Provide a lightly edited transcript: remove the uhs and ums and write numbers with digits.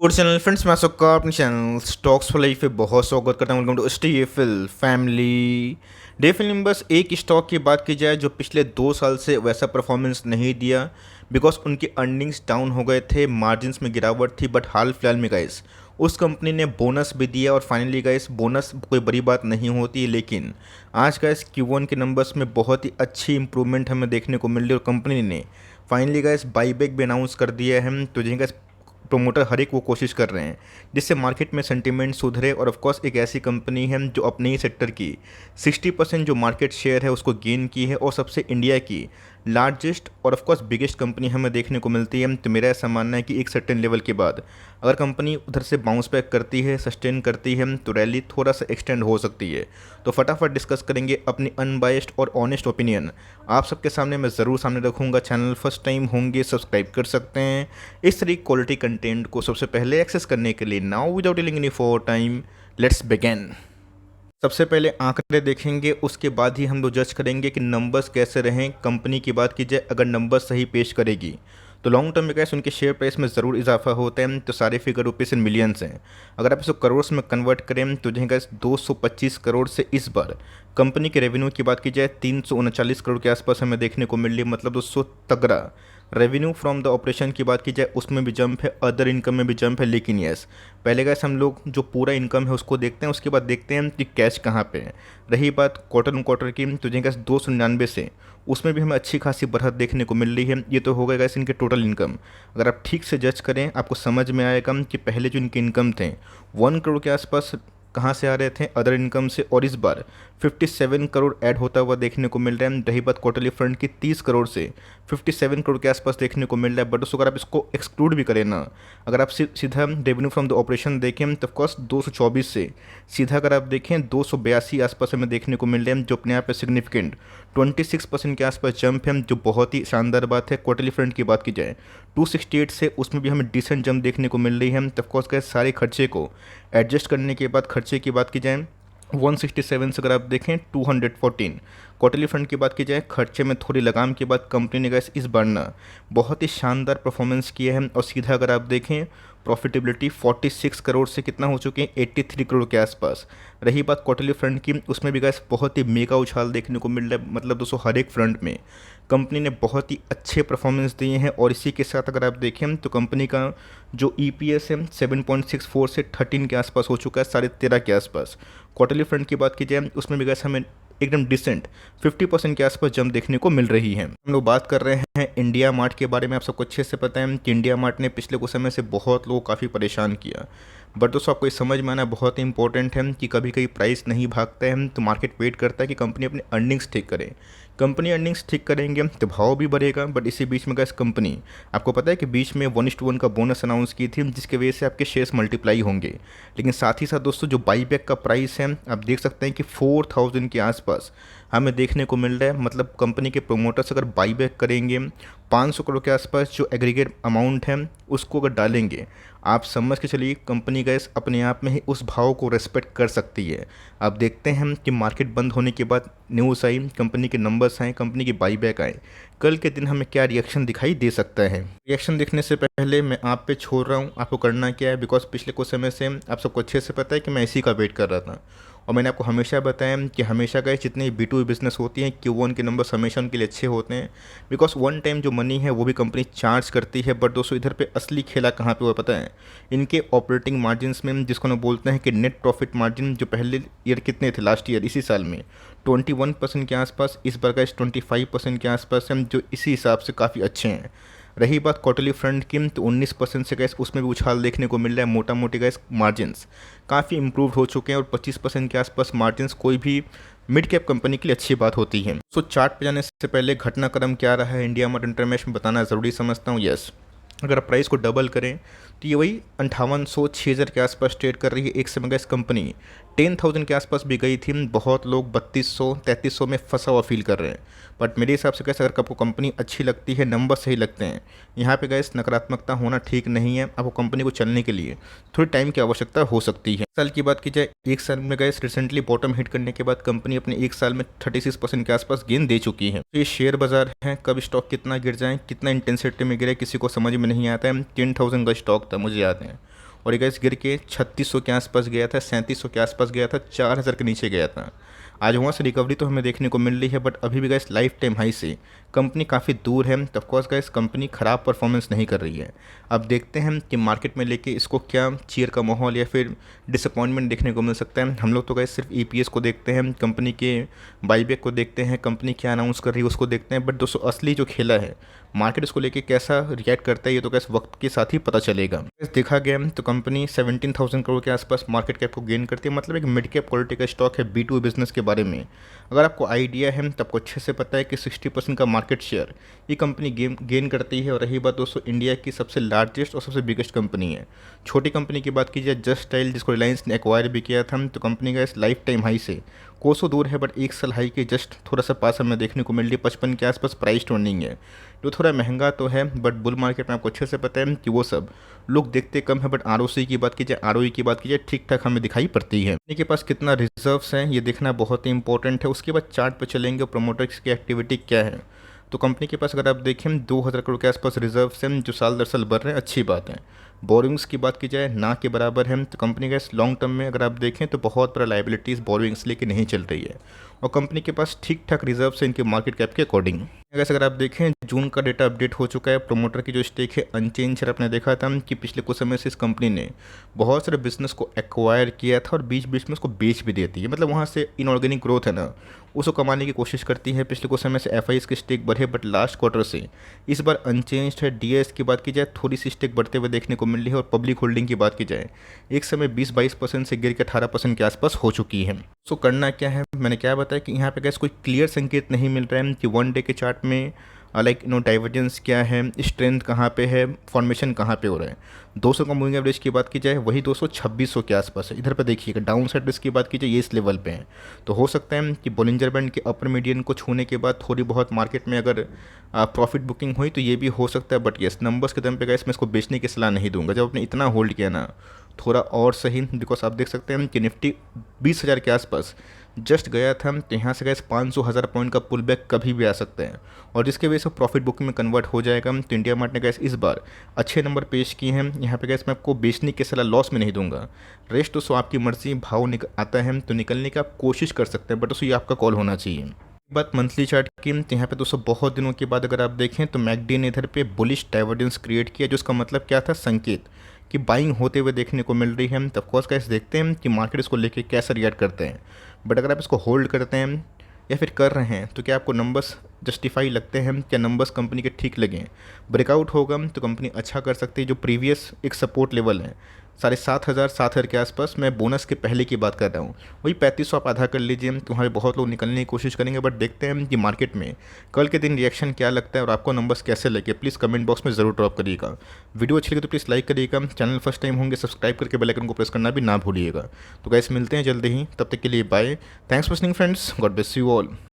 और channel friends मैं सबका अपने चैनल स्टॉक्स फॉर लाइफ पे बहुत स्वागत करता हूँ। Welcome to STFL family. Definitely बस एक स्टॉक की बात की जाए जो पिछले 2 साल से वैसा परफॉर्मेंस नहीं दिया, बिकॉज उनके अर्निंग्स डाउन हो गए थे, मार्जिन्स में गिरावट थी। बट हाल फिलहाल में गाइस उस कंपनी ने बोनस भी दिया और फाइनली गाइस बोनस कोई बड़ी बात नहीं होती, लेकिन आज गाइस Q1 के नंबर्स में बहुत ही अच्छी इंप्रूवमेंट हमें देखने को मिल रही है और कंपनी ने फाइनली गाइस बाईबैक भी अनाउंस कर दिया है। तो जिनका प्रोमोटर हर एक वो कोशिश कर रहे हैं जिससे मार्केट में सेंटीमेंट सुधरे। और ऑफकोर्स एक ऐसी कंपनी है जो अपने ही सेक्टर की 60% जो मार्केट शेयर है उसको गेन की है और सबसे इंडिया की लार्जेस्ट और ऑफकोर्स बिगेस्ट कंपनी हमें देखने को मिलती है। तो मेरा ऐसा मानना है कि एक सर्टेन लेवल के बाद अगर कंपनी उधर से बाउंस बैक करती है, सस्टेन करती है, तो रैली थोड़ा सा एक्सटेंड हो सकती है। तो फटाफट डिस्कस करेंगे अपनी अनबायस्ड और ऑनेस्ट ओपिनियन आप सबके सामने मैं ज़रूर सामने रखूँगा। चैनल फर्स्ट टाइम होंगे सब्सक्राइब कर सकते हैं इस तरह क्वालिटी कंटेंट को सबसे पहले एक्सेस करने के लिए। Now without dealing any for time let's begin. सबसे पहले आंकड़े देखेंगे, उसके बाद ही हम लोग जज करेंगे कि नंबर्स कैसे रहें। कंपनी की बात की जाए, अगर नंबर्स सही पेश करेगी तो लॉन्ग टर्म में कैसे उनके शेयर प्राइस में ज़रूर इजाफा होता है। तो सारे फिगर रुपीज़ इन मिलियंस हैं। अगर आप इसको करोड़ में कन्वर्ट करें तो जो है 225 करोड़ से इस बार कंपनी के रेवेन्यू की बात की जाए 339 करोड़ के आसपास हमें देखने को मिल रही है। मतलब दोस्तों तगड़ा रेवेन्यू फ्रॉम द ऑपरेशन की बात की जाए उसमें भी जंप है, अदर इनकम में भी जंप है। लेकिन यस, पहले गैस हम लोग जो पूरा इनकम है उसको देखते हैं, उसके बाद देखते हैं कि कैश कहाँ पे है। रही बात क्वार्टर ऑन क्वार्टर की तो जो गैस 299 से उसमें भी हमें अच्छी खासी बढ़त देखने को मिल रही है। ये तो हो गया गैस इनके टोटल इनकम। अगर आप ठीक से जज करें आपको समझ में आएगा कि पहले जो इनके इनकम थे 1 करोड़ के आसपास कहाँ से आ रहे थे, अदर इनकम से, और इस बार 57 करोड़ ऐड होता हुआ देखने को मिल रहा है। रही बात क्वार्टरली फ्रंट की 30 करोड़ से 57 करोड़ के आसपास देखने को मिल रहा है। बट उसको अगर आप इसको एक्सक्लूड भी करें ना, अगर आप सीधा रेवेन्यू फ्रॉम द ऑपरेशन देखें तो ऑफकोर्स 224 से सीधा अगर आप देखें 282 आसपास हमें देखने को मिल रहे हैं, जो अपने आप पे सिग्निफिकेंट 26% के आसपास जंप है, जो बहुत ही शानदार बात है। क्वार्टरली फ्रंट की बात की जाए 268 से उसमें भी हमें डिसेंट जंप देखने को मिल रही है। तो ऑफकोर्स के सारे खर्चे को एडजस्ट करने के बाद खर्चे की बात की जाए 167 से अगर आप देखें 214। क्वार्टरली फ्रंट की बात की जाए खर्चे में थोड़ी लगाम के बाद कंपनी ने गैस इस बार ना बहुत ही शानदार परफॉर्मेंस किया है। और सीधा अगर आप देखें प्रॉफिटेबिलिटी 46 करोड़ से कितना हो चुके हैं 83 करोड़ के आसपास। रही बात क्वार्टरली फ्रंट की, उसमें भी गैस बहुत ही मेगा उछाल देखने को मिल रहा है। मतलब दोस्तों हर एक फ्रंट में कंपनी ने बहुत ही अच्छे परफॉर्मेंस दिए हैं। और इसी के साथ अगर आप देखें तो कंपनी का जो EPS है 7.64 से 13 के आसपास हो चुका है, 13.5 के आसपास। क्वार्टरली फ्रंट की बात की जाए उसमें भी गैस हमें एकदम डिसेंट 50% के आसपास जंप देखने को मिल रही है। हम लोग बात कर रहे हैं इंडिया मार्ट के बारे में। आप सबको अच्छे से पता है कि इंडिया मार्ट ने पिछले कुछ समय से बहुत लोग काफ़ी परेशान किया। बट दोस्तों आपको ये समझ में आना बहुत ही इंपॉर्टेंट है कि कभी कभी प्राइस नहीं भागता है, तो मार्केट वेट करता है कि कंपनी अपने अर्निंग्स ठीक करे। कंपनी अर्निंग्स ठीक करेंगे तो भाव भी बढ़ेगा। बट इसी बीच में गैस कंपनी आपको पता है कि बीच में 1:1 का बोनस अनाउंस की थी, जिसकी वजह से आपके शेयर्स मल्टीप्लाई होंगे। लेकिन साथ ही साथ दोस्तों जो बाईबैक का प्राइस है आप देख सकते हैं कि 4000 के आसपास हमें देखने को मिल रहा है। मतलब कंपनी के प्रोमोटर्स अगर बाईबैक करेंगे 500 करोड़ के आसपास जो एग्रीगेट अमाउंट है उसको अगर डालेंगे, आप समझ के चलिए कंपनी गैस अपने आप में ही उस भाव को रेस्पेक्ट कर सकती है। अब देखते हैं कि मार्केट बंद होने के बाद न्यूज़ आई, कंपनी के नंबर्स आए, कंपनी की बाईबैक आए, कल के दिन हमें क्या रिएक्शन दिखाई दे सकता है। रिएक्शन देखने से पहले मैं आप पे छोड़ रहा हूँ आपको करना क्या है, बिकॉज पिछले कुछ समय से आप सबको अच्छे से पता है कि मैं इसी का वेट कर रहा था। और मैंने आपको हमेशा बताया कि हमेशा गए जितनी B2B बिजनेस होती हैं Q1 के नंबर्स हमेशा उनके लिए अच्छे होते हैं, बिकॉज वन टाइम जो मनी है वो भी कंपनी चार्ज करती है। बट दोस्तों इधर पे असली खेला कहाँ पे हुआ पता है, इनके ऑपरेटिंग मार्जिन्स में, जिसको हम बोलते हैं कि नेट प्रॉफिट मार्जिन, जो पहले ईयर कितने थे लास्ट ईयर इसी साल में 21% के आसपास, इस बार का 25% के आसपास हैं, जो इसी हिसाब से काफ़ी अच्छे हैं। रही बात क्वार्टरली फ्रंट की तो 19% से गैस उसमें भी उछाल देखने को मिल रहा है। मोटा मोटी गैस मार्जिन्स काफ़ी इंप्रूव हो चुके हैं और 25% के आसपास मार्जिन्स कोई भी मिड कैप कंपनी के लिए अच्छी बात होती है। सो चार्ट पे जाने से पहले घटनाक्रम क्या रहा है इंडिया मार्ट इंटरमेश में बताना ज़रूरी समझता हूँ। यस, अगर आप प्राइस को डबल करें तो ये वही 5800 6000 के आसपास ट्रेड कर रही है। एक समय गैस कंपनी 10,000 के आसपास भी गई थी। बहुत लोग 3200 3300 में फंसा हुआ फील कर रहे हैं। बट मेरे हिसाब से कैसे अगर आपको कंपनी अच्छी लगती है, नंबर सही लगते हैं, यहाँ पे गैस नकारात्मकता होना ठीक नहीं है। आपको कंपनी को चलने के लिए थोड़ी टाइम की आवश्यकता हो सकती है। साल की बात की जाए, एक साल में गैस रिसेंटली बॉटम हिट करने के बाद कंपनी अपने एक साल में 36% के आसपास गेन दे चुकी है। तो ये शेयर बाजार है, कब स्टॉक कितना गिर जाए, कितना इंटेंसिटी में गिरे किसी को समझ में नहीं आता है। 10,000 का स्टॉक था मुझे याद है, और ये गैस गिर के 3600 के आसपास गया था, 3700 के आसपास गया था, 4000 के नीचे गया था। आज वहाँ से रिकवरी तो हमें देखने को मिल रही है, बट अभी भी गैस लाइफ टाइम हाई से कंपनी काफ़ी दूर है। तो ऑफकोर्स गैस कंपनी ख़राब परफॉर्मेंस नहीं कर रही है। अब देखते हैं कि मार्केट में लेके इसको क्या चीयर का माहौल या फिर डिसअपॉइंटमेंट देखने को मिल सकता है। हम लोग तो गैस सिर्फ ईपीएस को देखते हैं, कंपनी के बाईबैक को देखते हैं, कंपनी क्या अनाउंस कर रही है उसको देखते हैं, बट दोस्तों असली जो खेला है मार्केट इसको लेके कैसा रिएक्ट करता है ये तो गैस वक्त के साथ ही पता चलेगा। देखा गया तो कंपनी 17,000 करोड़ के आसपास मार्केट कैप को गेन करती है, मतलब एक मिड कैप क्वालिटी का स्टॉक है B2 बिजनेस के बारे में। अगर आपको आइडिया है तो आपको अच्छे से पता है कि 60% का मार्केट शेयर ये कंपनी गेन करती है। और रही बात दोस्तों इंडिया की सबसे लार्जेस्ट और सबसे बिगेस्ट कंपनी है। छोटी कंपनी की बात की जाए जस्ट स्टाइल, जिसको रिलायंस ने एक्वायर भी किया था, तो कंपनी का इस लाइफ टाइम हाई से कोसों दूर है, बट एक साल हाई के जस्ट थोड़ा सा पास हमें देखने को मिल रही है। 55 के आसपास प्राइस टर्निंग है, जो थोड़ा महंगा तो है, बट बुल मार्केट में आपको अच्छे से पता है कि वो सब लोग देखते कम है, बट आरओसी की बात की जाए, आरओई की बात की जाए, ठीक ठाक हमें दिखाई पड़ती है। इनके पास कितना रिजर्व्स हैं ये देखना बहुत ही इंपॉर्टेंट है। उसके बाद चार्ट पर चलेंगे प्रोमोटर्स की एक्टिविटी क्या है। तो कंपनी के पास अगर आप देखें 2000 करोड़ के आसपास रिजर्व्स हैं, जो साल दर साल बढ़ रहे हैं, अच्छी बात है। बोरिंग्स की बात की जाए ना के बराबर है, तो कंपनी का इस लॉन्ग टर्म में अगर आप देखें तो बहुत बड़ा लाइबिलिटीज़ बोरिंग्स लेके नहीं चल रही है, और कंपनी के पास ठीक ठाक रिजर्व है इनके मार्केट कैप के अकॉर्डिंग। अगर आप देखें जून का डेटा अपडेट हो चुका है, प्रोमोटर की जो स्टेक है अनचेंज है। आपने देखा था कि पिछले कुछ समय से इस कंपनी ने बहुत सारे बिजनेस को एक्वायर किया था और बीच बीच में उसको बेच भी देती है, मतलब वहाँ से इनऑर्गेनिक ग्रोथ है ना उसको कमाने की कोशिश करती है। पिछले कुछ समय से एफआईएस की स्टेक बढ़े, बट लास्ट क्वार्टर से इस बार अनचेंज है। डीएस की बात की जाए थोड़ी सी स्टेक बढ़ते हुए देखने को मिल रही है, और पब्लिक होल्डिंग की बात की जाए एक समय 20-22% से गिर के 18% के आसपास हो चुकी है। सो करना क्या है, मैंने क्या बताया कि यहाँ पे गैस कोई क्लियर संकेत नहीं मिल रहा है कि वन डे के चार्ट में लाइक डाइवर्जेंस क्या है, स्ट्रेंथ कहाँ पे है, फॉर्मेशन कहाँ पे हो रहा है। 200 का मूविंग एवरेज की बात की जाए वही 200-2600 के आसपास है। इधर पे देखिएगा डाउन साइड रिस्क की बात की जाए ये इस लेवल पे है, तो हो सकता है कि बोलिंजर बैंड के अपर मीडियन को छूने के बाद थोड़ी बहुत मार्केट में अगर प्रॉफिट बुकिंग हुई तो ये भी हो सकता है। बट येस नंबर्स के दम पे गैस मैं इसको बेचने की सलाह नहीं दूंगा। जब आपने इतना होल्ड किया ना थोड़ा और सही, बिकॉज आप देख सकते हैं कि निफ्टी 20,000 के आसपास जस्ट गया था, तो यहाँ से गैस 500-1000 पॉइंट का पुल बैक कभी भी आ सकता है, और जिसके वजह से प्रॉफिट बुकिंग में कन्वर्ट हो जाएगा। तो इंडिया मार्ट ने गैस इस बार अच्छे नंबर पेश किए हैं। यहाँ पे गैस मैं आपको बेचने की सलाह लॉस में नहीं दूंगा। रेस्ट तो आपकी मर्जी, भाव आता है तो निकलने की आप कोशिश कर सकते हैं, बट उसको ये आपका कॉल होना चाहिए। बात मंथली चार्ट की, तो यहाँ पे दोस्तों बहुत दिनों के बाद अगर आप देखें तो मैकडी ने इधर पे बुलिश डाइवर्जेंस क्रिएट किया, जो उसका मतलब क्या था, संकेत कि बाइंग होते हुए देखने को मिल रही है। तो ऑफकोर्स कैसे देखते हैं कि मार्केट इसको लेके कैसा रिएक्ट करते हैं। बट अगर आप इसको होल्ड करते हैं या फिर कर रहे हैं तो क्या आपको नंबर्स जस्टिफाई लगते हैं, क्या नंबर्स कंपनी के ठीक लगें। ब्रेकआउट होगा तो कंपनी अच्छा कर सकती है। जो प्रीवियस एक सपोर्ट लेवल है 7,500 के आसपास, मैं बोनस के पहले की बात कर रहा हूँ, वही 3500 आप आधा कर लीजिए। तुम्हारे बहुत लोग निकलने की कोशिश करेंगे, बट देखते हैं कि मार्केट में कल के दिन रिएक्शन क्या लगता है और आपको नंबर्स कैसे लगे। प्लीज़ कमेंट बॉक्स में ज़रूर ड्रॉप करिएगा। वीडियो अच्छी लगी तो प्लीज़ लाइक करिएगा, चैनल फर्स्ट टाइम होंगे सब्सक्राइब करके बेल आइकन को प्रेस करना भी ना भूलिएगा। तो गाइस मिलते हैं जल्दी ही, तब तक के लिए bye. Thanks for listening friends, God bless you all.